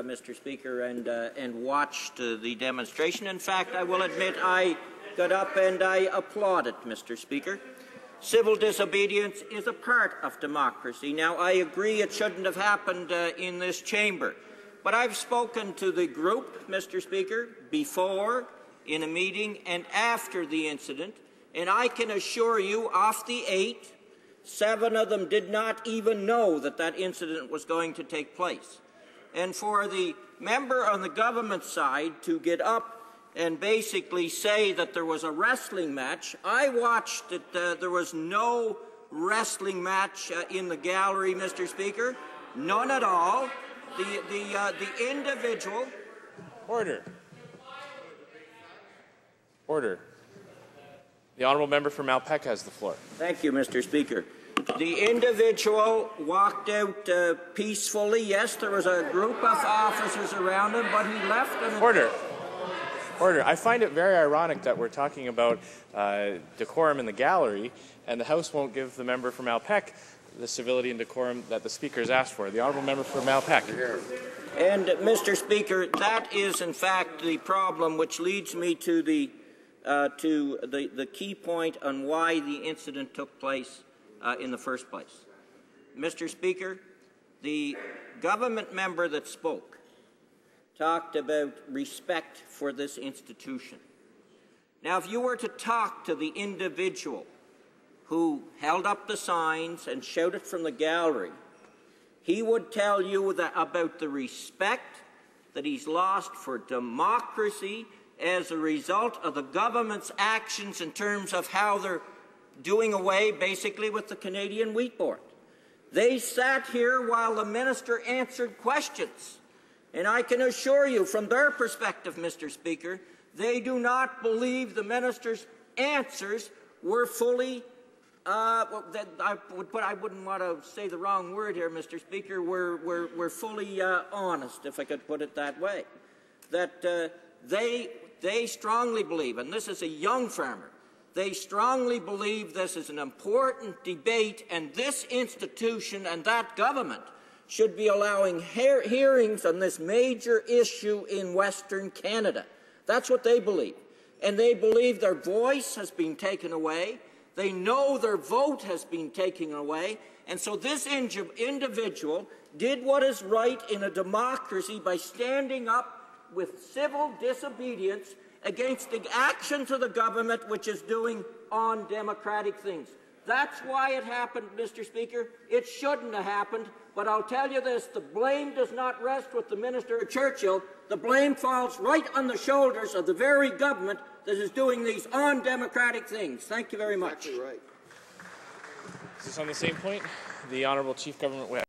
Mr. Speaker, and watched the demonstration. In fact, I will admit I got up and I applauded, Mr. Speaker. Civil disobedience is a part of democracy. Now, I agree it shouldn't have happened in this chamber, but I've spoken to the group, Mr. Speaker, before, in a meeting, and after the incident, and I can assure you, of the 8, 7 of them did not even know that that incident was going to take place. And for the member on the government side to get up and basically say that there was a wrestling match, I watched it. There was no wrestling match in the gallery, Mr. Speaker. None at all. The individual. Order. Order. The honourable member for Malpeque has the floor. Thank you, Mr. Speaker. The individual walked out peacefully. Yes, there was a group of officers around him, but he left. Order. Order. I find it very ironic that we're talking about decorum in the gallery, and the House won't give the member for Malpeque the civility and decorum that the Speaker has asked for. The honourable member for Malpeque. And, Mr. Speaker, that is, in fact, the problem, which leads me to the key point on why the incident took place in the first place. Mr. Speaker, the government member that spoke talked about respect for this institution. Now, if you were to talk to the individual who held up the signs and shouted from the gallery, he would tell you about the respect that he's lost for democracy as a result of the government's actions in terms of how they're doing away, basically, with the Canadian Wheat Board. They sat here while the minister answered questions. And I can assure you, from their perspective, Mr. Speaker, they do not believe the minister's answers were fully, I wouldn't want to say the wrong word here, Mr. Speaker, were fully honest, if I could put it that way. That they strongly believe, and this is a young farmer, they strongly believe this is an important debate, and this institution and that government should be allowing hearings on this major issue in Western Canada. That's what they believe. And they believe their voice has been taken away. They know their vote has been taken away. And so this individual did what is right in a democracy by standing up with civil disobedience against the actions of the government, which is doing undemocratic things. That's why it happened, Mr. Speaker. It shouldn't have happened. But I'll tell you this, the blame does not rest with the Minister Churchill. The blame falls right on the shoulders of the very government that is doing these undemocratic things. Thank you very much. Exactly right. Is this on the same point? The Honourable Chief Government Whip.